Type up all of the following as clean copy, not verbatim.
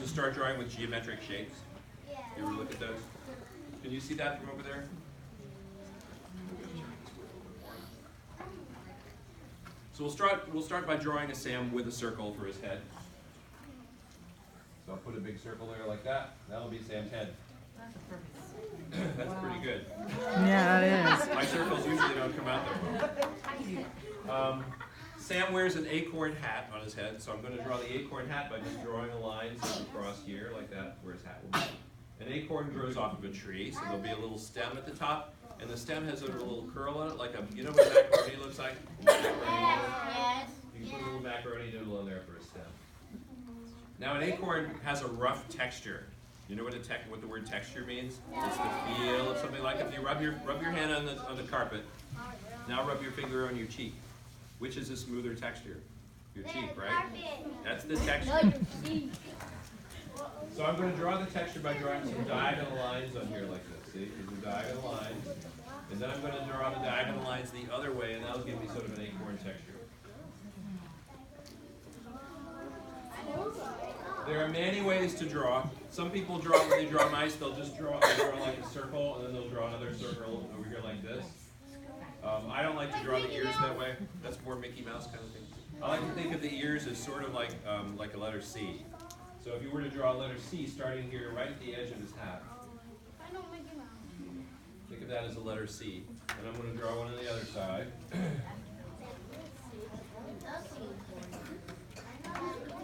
to start drawing with geometric shapes. You ever look at those? Can you see that from over there? So we'll start by drawing a Sam with a circle for his head. So I'll put a big circle there like that. That'll be Sam's head. That's pretty good. Yeah, that is. My circles usually don't come out that well. Sam wears an acorn hat on his head, so I'm going to draw the acorn hat by just drawing a line across here like that, where his hat will be. An acorn grows off of a tree, so there'll be a little stem at the top, and the stem has a little curl on it, like you know what macaroni looks like? Yes. You can put a little macaroni noodle in there for a stem. Now an acorn has a rough texture. You know what the word texture means? It's the feel of something. Like if you rub your hand on the carpet. Now rub your finger on your cheek. Which is a smoother texture? Your cheek, right? That's the texture. So I'm going to draw the texture by drawing some diagonal lines on here like this. See, these are diagonal lines. And then I'm going to draw the diagonal lines the other way, and that'll give me sort of an acorn texture. There are many ways to draw. Some people draw, when they draw mice, they'll draw like a circle, and then they'll draw another circle over here like this. I don't like to draw the ears that way. That's more Mickey Mouse kind of thing. I like to think of the ears as sort of like a letter C. So if you were to draw a letter C starting here right at the edge of his hat, think of that as a letter C. And I'm going to draw one on the other side.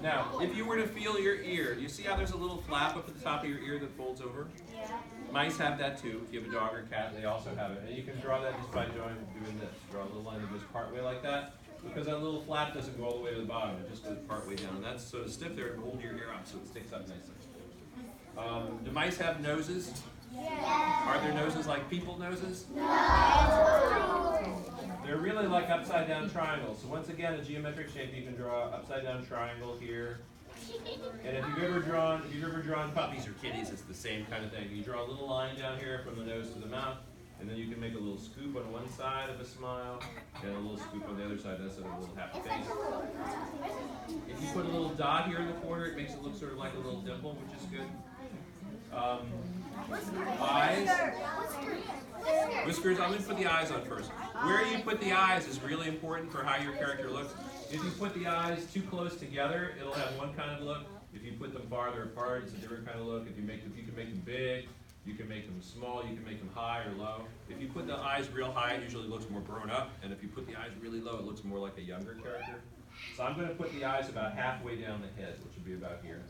Now, if you were to feel your ear, you see how there's a little flap up at the top of your ear that folds over? Yeah. Mice have that too. If you have a dog or cat, they also have it. And you can draw that just by doing this. Draw a little line that goes part way like that. Because that little flap doesn't go all the way to the bottom. It just goes part way down. And that's sort of stiff there to hold your ear up so it sticks up nicely. Do mice have noses? Yeah. Are their noses like people noses? No. They're really like upside down triangles. So once again, a geometric shape, you can draw an upside down triangle here. And if you've ever drawn puppies or kitties, it's the same kind of thing. You draw a little line down here from the nose to the mouth, and then you can make a little scoop on one side of a smile, and a little scoop on the other side. That's sort of a little happy face. If you put a little dot here in the corner, it makes it look sort of like a little dimple, which is good. Eyes. Whiskers. I'm going to put the eyes on first. Where you put the eyes is really important for how your character looks. If you put the eyes too close together, it'll have one kind of look. If you put them farther apart, it's a different kind of look. If you can make them big, you can make them small, you can make them high or low. If you put the eyes real high, it usually looks more grown up. And if you put the eyes really low, it looks more like a younger character. So I'm going to put the eyes about halfway down the head, which would be about here.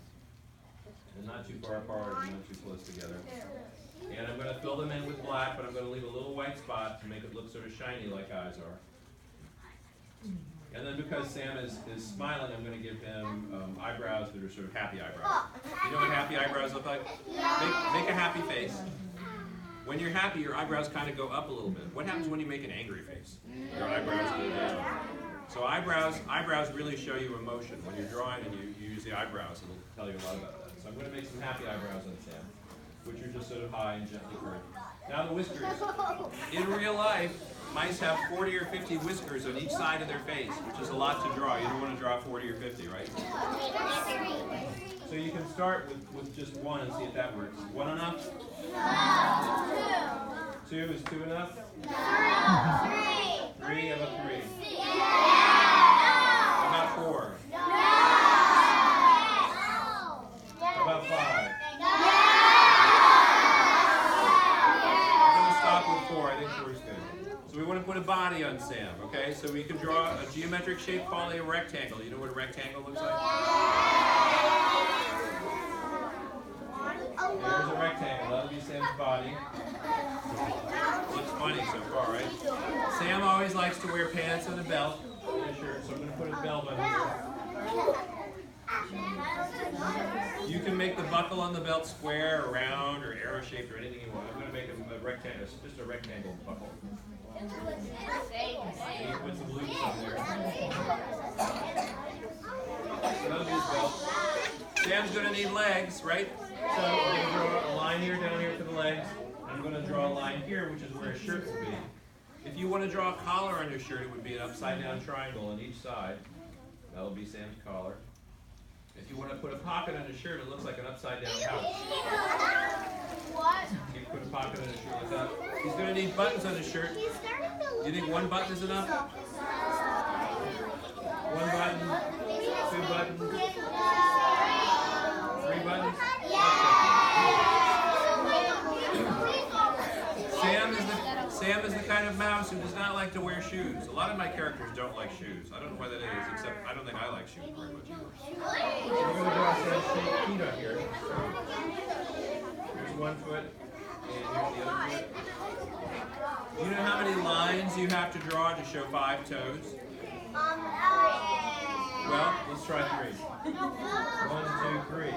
And not too far apart and not too close together. And I'm going to fill them in with black, but I'm going to leave a little white spot to make it look sort of shiny like eyes are. And then because Sam is smiling, I'm going to give him eyebrows that are sort of happy eyebrows. You know what happy eyebrows look like? Make a happy face. When you're happy, your eyebrows kind of go up a little bit. What happens when you make an angry face? Your eyebrows go down. So eyebrows really show you emotion. When you're drawing and you use the eyebrows, it'll tell you a lot about that. So I'm going to make some happy eyebrows on Sam, which are just sort of high and gently curved. Now the whiskers. In real life, mice have 40 or 50 whiskers on each side of their face, which is a lot to draw. You don't want to draw 40 or 50, right? So you can start with just one and see if that works. One enough? No. Two is two enough? Three. Three? How about three? Yeah. How about four? No. How about five? No. I'm going to stop with four. I think four is good. So we want to put a body on Sam, okay? So we can draw a geometric shape called a rectangle. You know what a rectangle looks like? There's a rectangle. That'll be Sam's body. Looks funny so far, right? Sam always likes to wear pants and a belt and a shirt, so I'm going to put a belt on here. You can make the buckle on the belt square or round or arrow-shaped or anything you want. I'm going to make a rectangle, just a rectangle buckle. And you put some loops on there. So that'll be his belt. Sam's going to need legs, right? So I'm going to draw a line here, down here for the legs. I'm going to draw a line here, which is where his shirt would be. If you want to draw a collar on your shirt, it would be an upside-down triangle on each side. That'll be Sam's collar. If you want to put a pocket on his shirt, it looks like an upside down house. What? You put a pocket on his shirt like that. He's going to need buttons on his shirt. You think one button is enough? One button, two buttons, three buttons. Sam is the kind of mouse who does not like to wear shoes. A lot of my characters don't like shoes. I don't know why that is, except I don't think I like shoes very much either. So we're going to draw Sam's feet on here. Here's one foot, and here's the other foot. Do you know how many lines you have to draw to show 5 toes? Well, let's try 3. 1, 2, 3.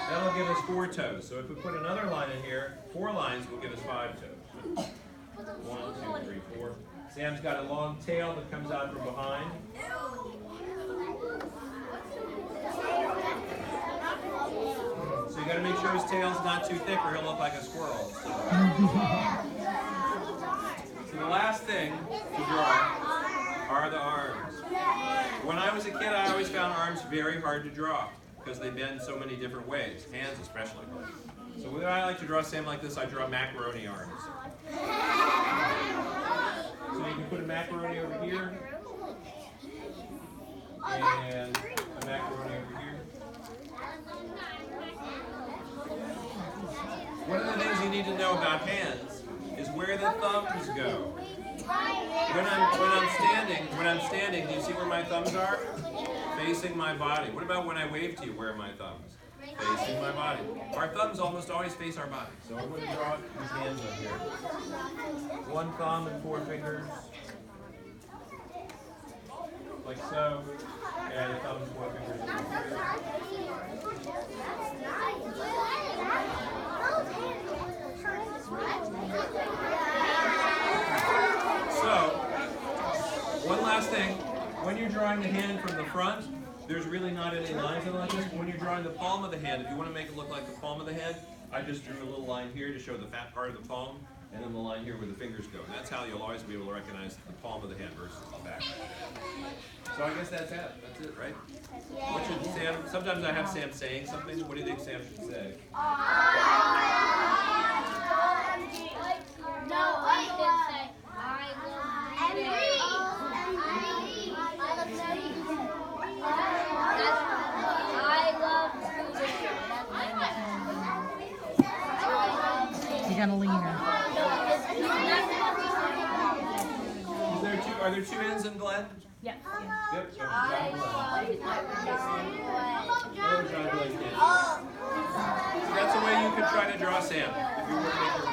That'll give us 4 toes. So if we put another line in here, 4 lines will give us 5 toes. 1, 2, 3, 4. Sam's got a long tail that comes out from behind. So you got to make sure his tail's not too thick or he'll look like a squirrel. So the last thing to draw are the arms. When I was a kid, I always found arms very hard to draw because they bend so many different ways, hands especially. So when I like to draw Sam like this, I draw macaroni arms. So you can put a macaroni over here, and a macaroni over here. One of the things you need to know about hands is where the thumbs go. When I'm standing, do you see where my thumbs are? Facing my body. What about when I wave to you? Where are my thumbs? Facing my body. Our thumbs almost always face our body. So I'm going to draw his hands on here. 1 thumb and 4 fingers. Like so. And a thumb and 4 fingers over So, one last thing. When you're drawing the hand from the front, there's really not any lines on like this. When you're drawing the palm of the hand, if you want to make it look like the palm of the hand, I just drew a little line here to show the fat part of the palm, and then the line here where the fingers go. And that's how you'll always be able to recognize the palm of the hand versus the back. So I guess that's it. That's it, right? What should Sam? Sometimes I have Sam saying something. What do you think Sam should say? No, I should say, I love you. You gotta lean her. Are there 2 ends in Glenn? Yep. Yep. So John Glenn. So that's a way you could try to draw Sam if you were to make your